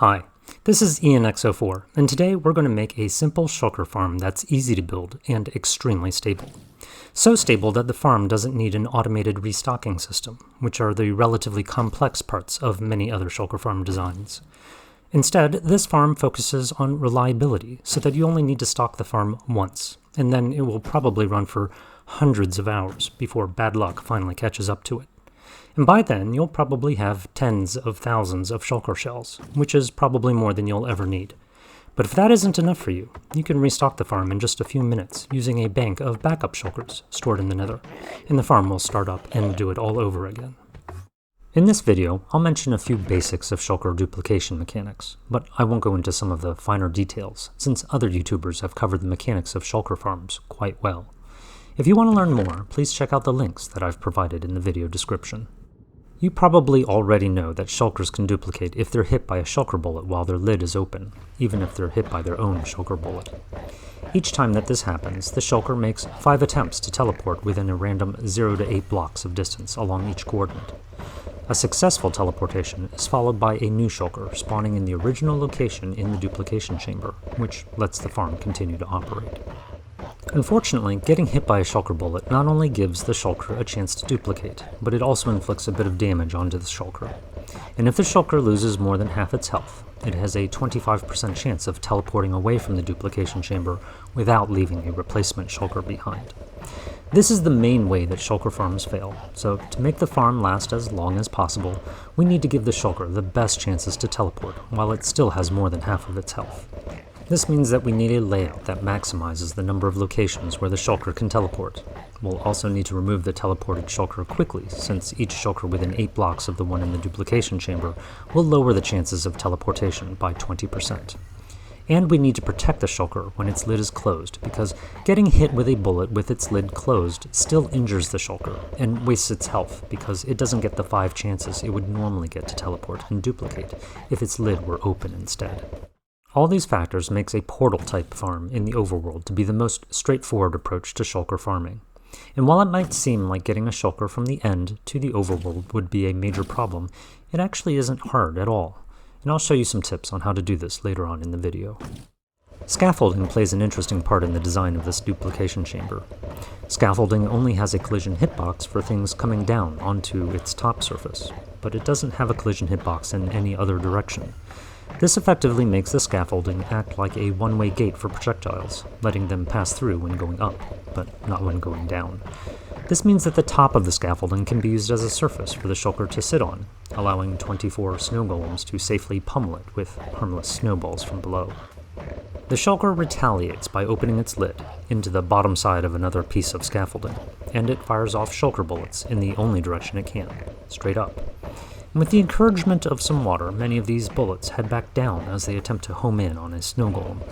Hi, this is ENX04, and today we're going to make a simple shulker farm that's easy to build and extremely stable. So stable that the farm doesn't need an automated restocking system, which are the relatively complex parts of many other shulker farm designs. Instead, this farm focuses on reliability, so that you only need to stock the farm once, and then it will probably run for hundreds of hours before bad luck finally catches up to it. And by then, you'll probably have tens of thousands of shulker shells, which is probably more than you'll ever need. But if that isn't enough for you, you can restock the farm in just a few minutes using a bank of backup shulkers stored in the nether, and the farm will start up and do it all over again. In this video, I'll mention a few basics of shulker duplication mechanics, but I won't go into some of the finer details, since other YouTubers have covered the mechanics of shulker farms quite well. If you want to learn more, please check out the links that I've provided in the video description. You probably already know that shulkers can duplicate if they're hit by a shulker bullet while their lid is open, even if they're hit by their own shulker bullet. Each time that this happens, the shulker makes 5 attempts to teleport within a random 0 to 8 blocks of distance along each coordinate. A successful teleportation is followed by a new shulker spawning in the original location in the duplication chamber, which lets the farm continue to operate. Unfortunately, getting hit by a shulker bullet not only gives the shulker a chance to duplicate, but it also inflicts a bit of damage onto the shulker. And if the shulker loses more than half its health, it has a 25% chance of teleporting away from the duplication chamber without leaving a replacement shulker behind. This is the main way that shulker farms fail, so to make the farm last as long as possible, we need to give the shulker the best chances to teleport while it still has more than half of its health. This means that we need a layout that maximizes the number of locations where the shulker can teleport. We'll also need to remove the teleported shulker quickly, since each shulker within 8 blocks of the one in the duplication chamber will lower the chances of teleportation by 20%. And we need to protect the shulker when its lid is closed, because getting hit with a bullet with its lid closed still injures the shulker and wastes its health, because it doesn't get the 5 chances it would normally get to teleport and duplicate if its lid were open instead. All these factors makes a portal-type farm in the Overworld to be the most straightforward approach to shulker farming. And while it might seem like getting a shulker from the end to the Overworld would be a major problem, it actually isn't hard at all. And I'll show you some tips on how to do this later on in the video. Scaffolding plays an interesting part in the design of this duplication chamber. Scaffolding only has a collision hitbox for things coming down onto its top surface, but it doesn't have a collision hitbox in any other direction. This effectively makes the scaffolding act like a one-way gate for projectiles, letting them pass through when going up, but not when going down. This means that the top of the scaffolding can be used as a surface for the shulker to sit on, allowing 24 snow golems to safely pummel it with harmless snowballs from below. The shulker retaliates by opening its lid into the bottom side of another piece of scaffolding, and it fires off shulker bullets in the only direction it can, straight up. With the encouragement of some water, many of these bullets head back down as they attempt to home in on a snow golem.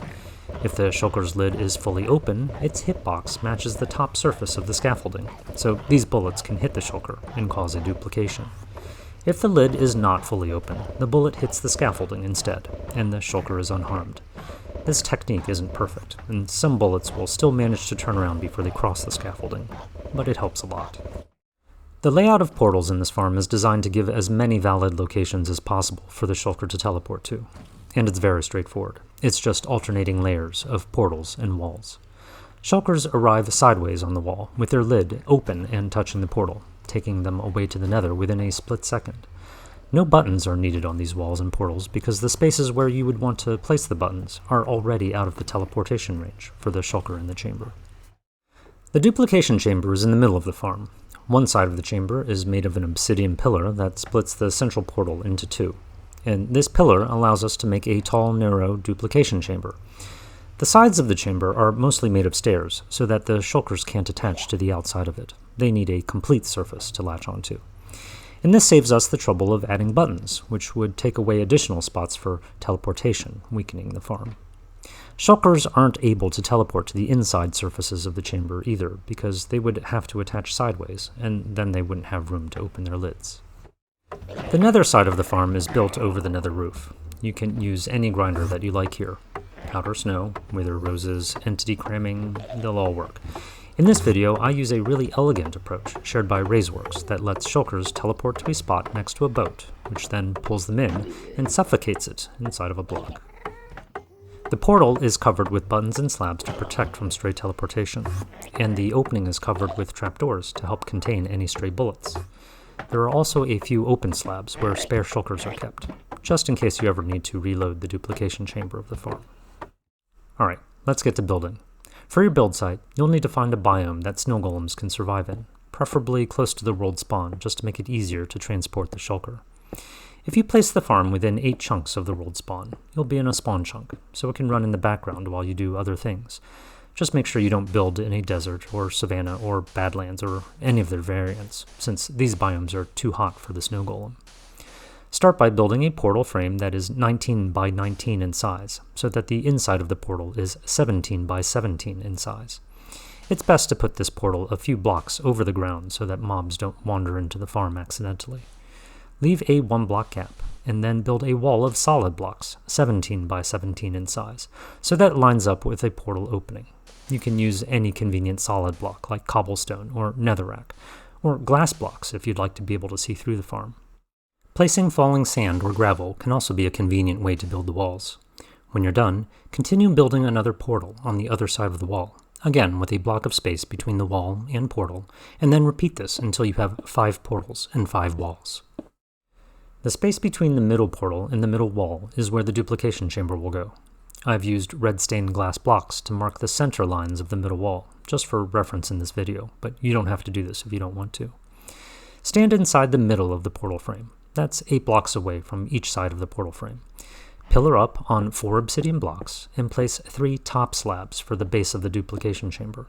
If the shulker's lid is fully open, its hitbox matches the top surface of the scaffolding, so these bullets can hit the shulker and cause a duplication. If the lid is not fully open, the bullet hits the scaffolding instead, and the shulker is unharmed. This technique isn't perfect, and some bullets will still manage to turn around before they cross the scaffolding, but it helps a lot. The layout of portals in this farm is designed to give as many valid locations as possible for the shulker to teleport to, and it's very straightforward. It's just alternating layers of portals and walls. Shulkers arrive sideways on the wall, with their lid open and touching the portal, taking them away to the nether within a split second. No buttons are needed on these walls and portals because the spaces where you would want to place the buttons are already out of the teleportation range for the shulker in the chamber. The duplication chamber is in the middle of the farm. One side of the chamber is made of an obsidian pillar that splits the central portal into 2, and this pillar allows us to make a tall, narrow duplication chamber. The sides of the chamber are mostly made of stairs, so that the shulkers can't attach to the outside of it. They need a complete surface to latch onto. And this saves us the trouble of adding buttons, which would take away additional spots for teleportation, weakening the farm. Shulkers aren't able to teleport to the inside surfaces of the chamber either, because they would have to attach sideways, and then they wouldn't have room to open their lids. The nether side of the farm is built over the nether roof. You can use any grinder that you like here. Powder snow, wither roses, entity cramming, they'll all work. In this video, I use a really elegant approach shared by Razeworks that lets shulkers teleport to a spot next to a boat, which then pulls them in and suffocates it inside of a block. The portal is covered with buttons and slabs to protect from stray teleportation, and the opening is covered with trapdoors to help contain any stray bullets. There are also a few open slabs where spare shulkers are kept, just in case you ever need to reload the duplication chamber of the farm. Alright, let's get to building. For your build site, you'll need to find a biome that snow golems can survive in, preferably close to the world spawn, just to make it easier to transport the shulker. If you place the farm within 8 chunks of the world spawn, you'll be in a spawn chunk, so it can run in the background while you do other things. Just make sure you don't build in a desert or savanna or badlands or any of their variants, since these biomes are too hot for the snow golem. Start by building a portal frame that is 19 by 19 in size, so that the inside of the portal is 17 by 17 in size. It's best to put this portal a few blocks over the ground so that mobs don't wander into the farm accidentally. Leave a 1-block gap, and then build a wall of solid blocks, 17 by 17 in size, so that it lines up with a portal opening. You can use any convenient solid block like cobblestone or netherrack, or glass blocks if you'd like to be able to see through the farm. Placing falling sand or gravel can also be a convenient way to build the walls. When you're done, continue building another portal on the other side of the wall, again with a block of space between the wall and portal, and then repeat this until you have 5 portals and 5 walls. The space between the middle portal and the middle wall is where the duplication chamber will go. I've used red stained glass blocks to mark the center lines of the middle wall, just for reference in this video, but you don't have to do this if you don't want to. Stand inside the middle of the portal frame. That's 8 blocks away from each side of the portal frame. Pillar up on 4 obsidian blocks, and place 3 top slabs for the base of the duplication chamber.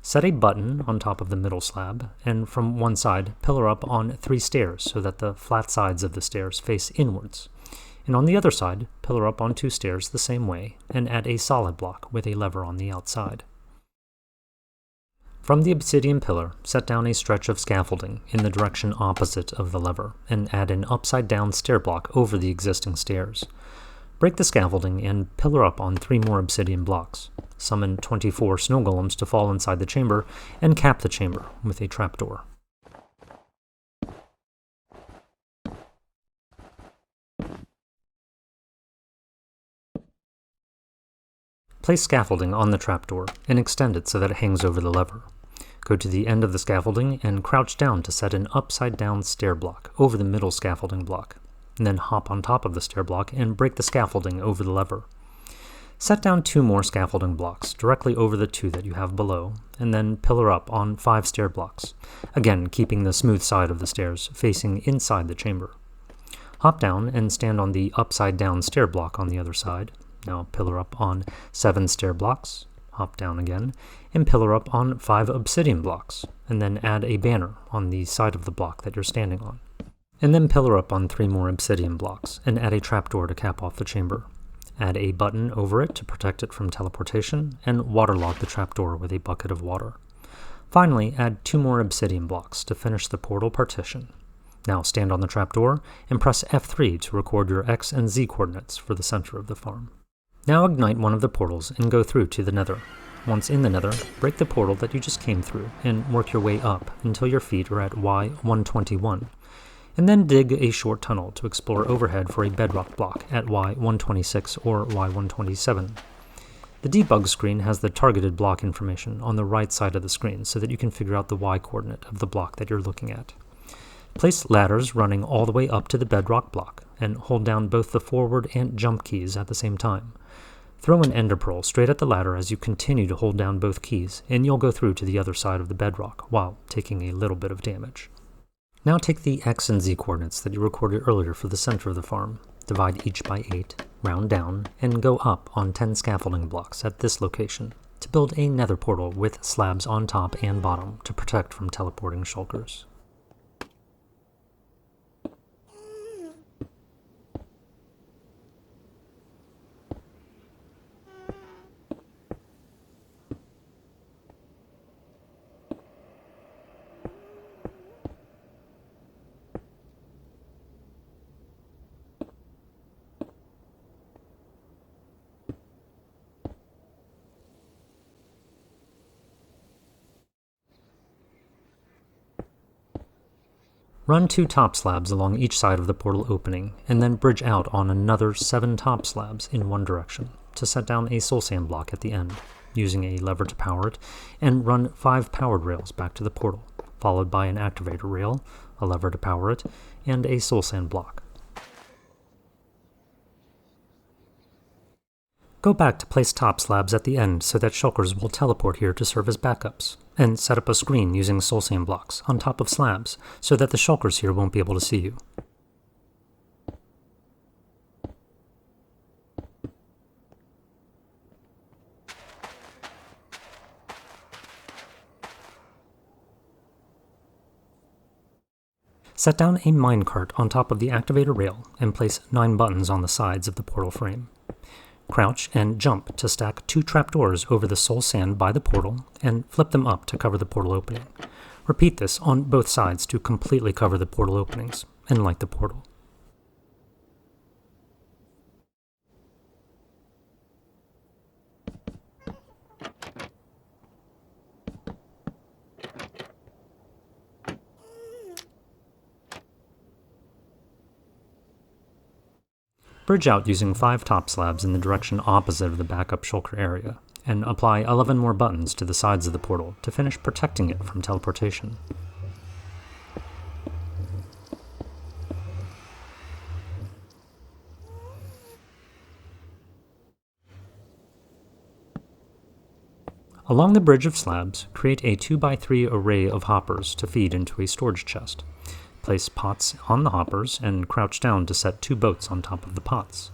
Set a button on top of the middle slab, and from one side, pillar up on 3 stairs so that the flat sides of the stairs face inwards. And on the other side, pillar up on 2 stairs the same way, and add a solid block with a lever on the outside. From the obsidian pillar, set down a stretch of scaffolding in the direction opposite of the lever, and add an upside-down stair block over the existing stairs. Break the scaffolding and pillar up on 3 more obsidian blocks. Summon 24 snow golems to fall inside the chamber, and cap the chamber with a trapdoor. Place scaffolding on the trapdoor and extend it so that it hangs over the lever. Go to the end of the scaffolding and crouch down to set an upside-down stair block over the middle scaffolding block, and then hop on top of the stair block and break the scaffolding over the lever. Set down 2 more scaffolding blocks directly over the 2 that you have below, and then pillar up on 5 stair blocks, again keeping the smooth side of the stairs facing inside the chamber. Hop down and stand on the upside-down stair block on the other side. Now pillar up on 7 stair blocks, hop down again, and pillar up on 5 obsidian blocks, and then add a banner on the side of the block that you're standing on. And then pillar up on 3 more obsidian blocks, and add a trapdoor to cap off the chamber. Add a button over it to protect it from teleportation, and waterlog the trapdoor with a bucket of water. Finally, add 2 more obsidian blocks to finish the portal partition. Now stand on the trapdoor, and press F3 to record your X and Z coordinates for the center of the farm. Now ignite one of the portals and go through to the nether. Once in the nether, break the portal that you just came through and work your way up until your feet are at Y121, and then dig a short tunnel to explore overhead for a bedrock block at Y126 or Y127. The debug screen has the targeted block information on the right side of the screen so that you can figure out the Y coordinate of the block that you're looking at. Place ladders running all the way up to the bedrock block, and hold down both the forward and jump keys at the same time. Throw an ender pearl straight at the ladder as you continue to hold down both keys, and you'll go through to the other side of the bedrock, while taking a little bit of damage. Now take the X and Z coordinates that you recorded earlier for the center of the farm, divide each by 8, round down, and go up on 10 scaffolding blocks at this location to build a nether portal with slabs on top and bottom to protect from teleporting shulkers. Run 2 top slabs along each side of the portal opening, and then bridge out on another 7 top slabs in one direction to set down a soul sand block at the end, using a lever to power it, and run 5 powered rails back to the portal, followed by an activator rail, a lever to power it, and a soul sand block. Go back to place top slabs at the end so that shulkers will teleport here to serve as backups, and set up a screen using soul sand blocks on top of slabs so that the shulkers here won't be able to see you. Set down a minecart on top of the activator rail and place 9 buttons on the sides of the portal frame. Crouch and jump to stack 2 trapdoors over the soul sand by the portal and flip them up to cover the portal opening. Repeat this on both sides to completely cover the portal openings and light the portal. Bridge out using 5 top slabs in the direction opposite of the backup shulker area, and apply 11 more buttons to the sides of the portal to finish protecting it from teleportation. Along the bridge of slabs, create a 2x3 array of hoppers to feed into a storage chest. Place pots on the hoppers and crouch down to set 2 boats on top of the pots.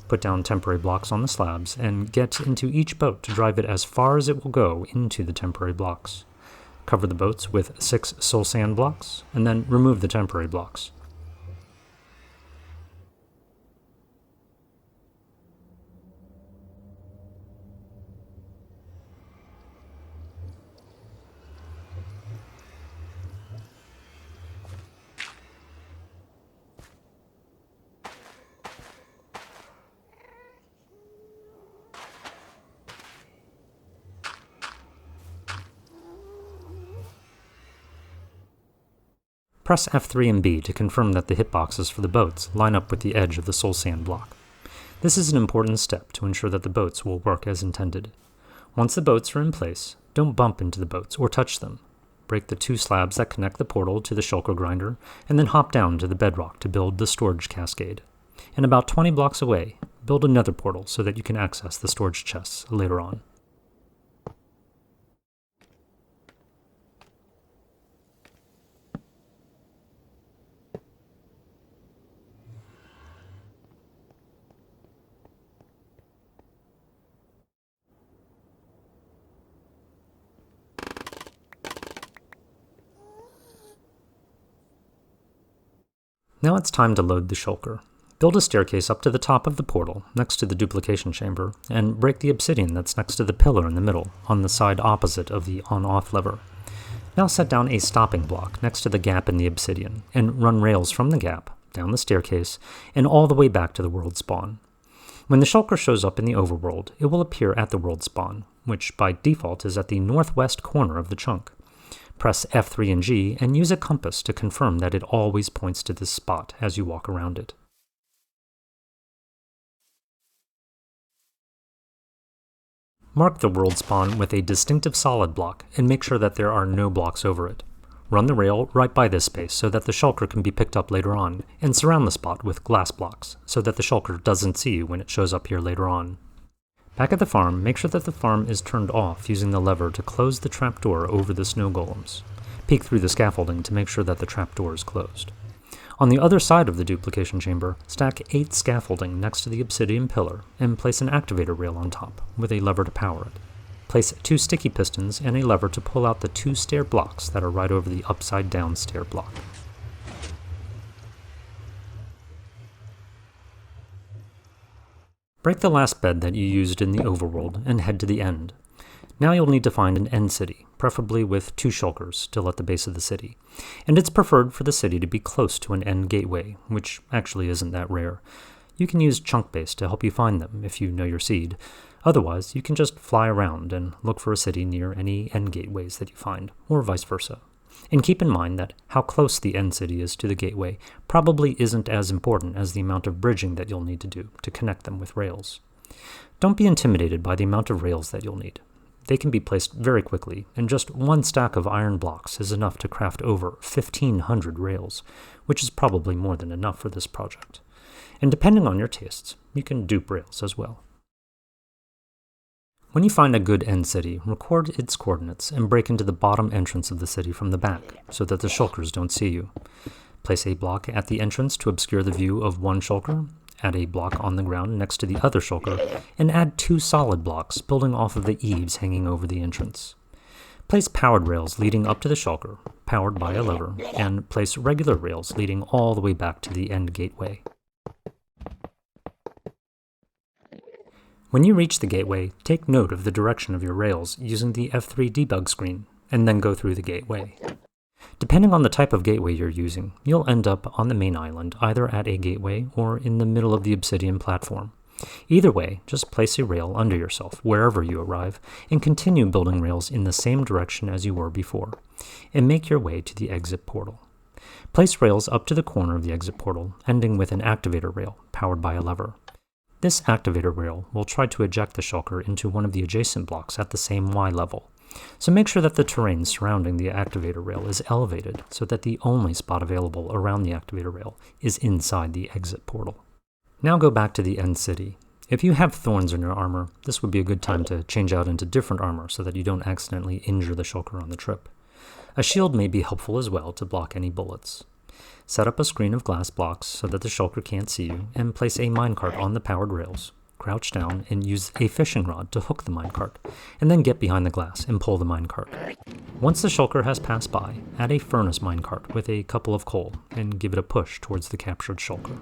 Put down temporary blocks on the slabs and get into each boat to drive it as far as it will go into the temporary blocks. Cover the boats with 6 soul sand blocks and then remove the temporary blocks. Press F3 and B to confirm that the hitboxes for the boats line up with the edge of the soul sand block. This is an important step to ensure that the boats will work as intended. Once the boats are in place, don't bump into the boats or touch them. Break the 2 slabs that connect the portal to the shulker grinder, and then hop down to the bedrock to build the storage cascade. And about 20 blocks away, build another portal so that you can access the storage chests later on. Now it's time to load the shulker. Build a staircase up to the top of the portal, next to the duplication chamber, and break the obsidian that's next to the pillar in the middle, on the side opposite of the on-off lever. Now set down a stopping block next to the gap in the obsidian, and run rails from the gap, down the staircase, and all the way back to the world spawn. When the shulker shows up in the overworld, it will appear at the world spawn, which by default is at the northwest corner of the chunk. Press F3 and G and use a compass to confirm that it always points to this spot as you walk around it. Mark the world spawn with a distinctive solid block and make sure that there are no blocks over it. Run the rail right by this space so that the shulker can be picked up later on, and surround the spot with glass blocks so that the shulker doesn't see you when it shows up here later on. Back at the farm, make sure that the farm is turned off using the lever to close the trapdoor over the snow golems. Peek through the scaffolding to make sure that the trapdoor is closed. On the other side of the duplication chamber, stack 8 scaffolding next to the obsidian pillar and place an activator rail on top with a lever to power it. Place 2 sticky pistons and a lever to pull out the 2 stair blocks that are right over the upside down stair block. Break the last bed that you used in the overworld and head to the end. Now you'll need to find an end city, preferably with 2 shulkers still at the base of the city. And it's preferred for the city to be close to an end gateway, which actually isn't that rare. You can use chunk base to help you find them if you know your seed. Otherwise, you can just fly around and look for a city near any end gateways that you find, or vice versa. And keep in mind that how close the end city is to the gateway probably isn't as important as the amount of bridging that you'll need to do to connect them with rails. Don't be intimidated by the amount of rails that you'll need. They can be placed very quickly, and just one stack of iron blocks is enough to craft over 1,500 rails, which is probably more than enough for this project. And depending on your tastes, you can dupe rails as well. When you find a good end city, record its coordinates and break into the bottom entrance of the city from the back, so that the shulkers don't see you. Place a block at the entrance to obscure the view of one shulker, add a block on the ground next to the other shulker, and add 2 solid blocks building off of the eaves hanging over the entrance. Place powered rails leading up to the shulker, powered by a lever, and place regular rails leading all the way back to the end gateway. When you reach the gateway, take note of the direction of your rails using the F3 debug screen, and then go through the gateway. Depending on the type of gateway you're using, you'll end up on the main island, either at a gateway or in the middle of the obsidian platform. Either way, just place a rail under yourself wherever you arrive, and continue building rails in the same direction as you were before, and make your way to the exit portal. Place rails up to the corner of the exit portal, ending with an activator rail, powered by a lever. This activator rail will try to eject the shulker into one of the adjacent blocks at the same Y level. So make sure that the terrain surrounding the activator rail is elevated so that the only spot available around the activator rail is inside the exit portal. Now go back to the end city. If you have thorns in your armor, this would be a good time to change out into different armor so that you don't accidentally injure the shulker on the trip. A shield may be helpful as well to block any bullets. Set up a screen of glass blocks so that the shulker can't see you, and place a minecart on the powered rails. Crouch down and use a fishing rod to hook the minecart, and then get behind the glass and pull the minecart. Once the shulker has passed by, add a furnace minecart with a couple of coal, and give it a push towards the captured shulker.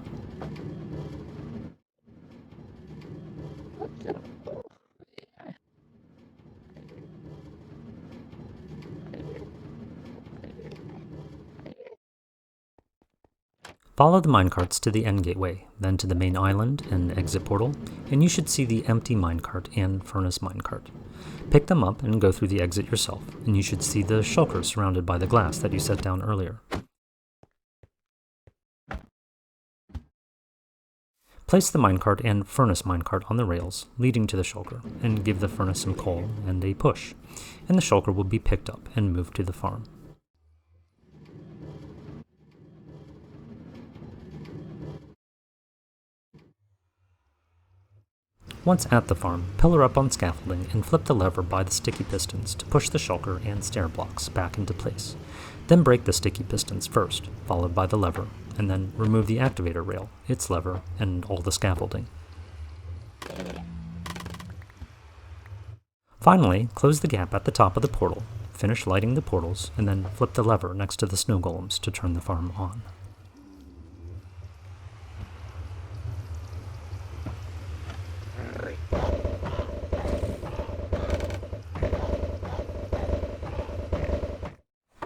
Follow the minecarts to the end gateway, then to the main island and exit portal, and you should see the empty minecart and furnace minecart. Pick them up and go through the exit yourself, and you should see the shulker surrounded by the glass that you set down earlier. Place the minecart and furnace minecart on the rails leading to the shulker, and give the furnace some coal and a push, and the shulker will be picked up and moved to the farm. Once at the farm, pillar up on scaffolding and flip the lever by the sticky pistons to push the shulker and stair blocks back into place. Then break the sticky pistons first, followed by the lever, and then remove the activator rail, its lever, and all the scaffolding. Finally, close the gap at the top of the portal, finish lighting the portals, and then flip the lever next to the snow golems to turn the farm on.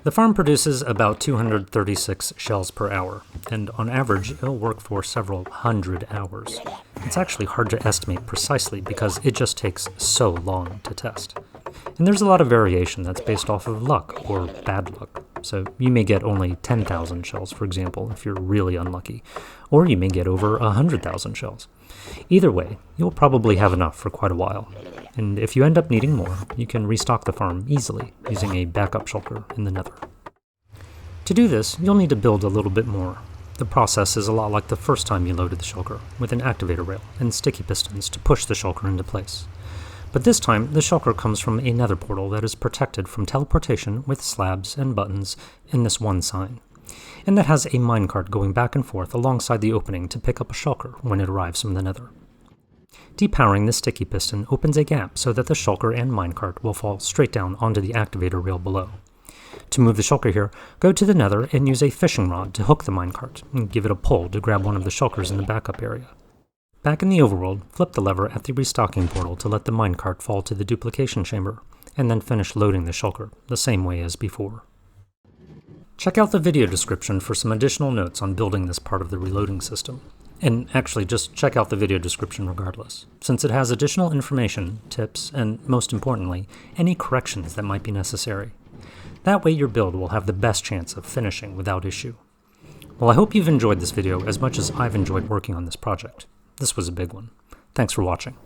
The farm produces about 236 shells per hour, and on average it'll work for several hundred hours. It's actually hard to estimate precisely because it just takes so long to test. And there's a lot of variation that's based off of luck or bad luck. So you may get only 10,000 shells, for example, if you're really unlucky, or you may get over 100,000 shells. Either way, you'll probably have enough for quite a while. And if you end up needing more, you can restock the farm easily using a backup shulker in the nether. To do this, you'll need to build a little bit more. The process is a lot like the first time you loaded the shulker, with an activator rail and sticky pistons to push the shulker into place. But this time, the shulker comes from a nether portal that is protected from teleportation with slabs and buttons in this one sign, and that has a minecart going back and forth alongside the opening to pick up a shulker when it arrives from the nether. Depowering the sticky piston opens a gap so that the shulker and minecart will fall straight down onto the activator rail below. To move the shulker here, go to the nether and use a fishing rod to hook the minecart, and give it a pull to grab one of the shulkers in the backup area. Back in the overworld, flip the lever at the restocking portal to let the minecart fall to the duplication chamber, and then finish loading the shulker, the same way as before. Check out the video description for some additional notes on building this part of the reloading system. And actually, just check out the video description regardless, since it has additional information, tips, and most importantly, any corrections that might be necessary. That way your build will have the best chance of finishing without issue. Well, I hope you've enjoyed this video as much as I've enjoyed working on this project. This was a big one. Thanks for watching.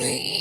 Wait.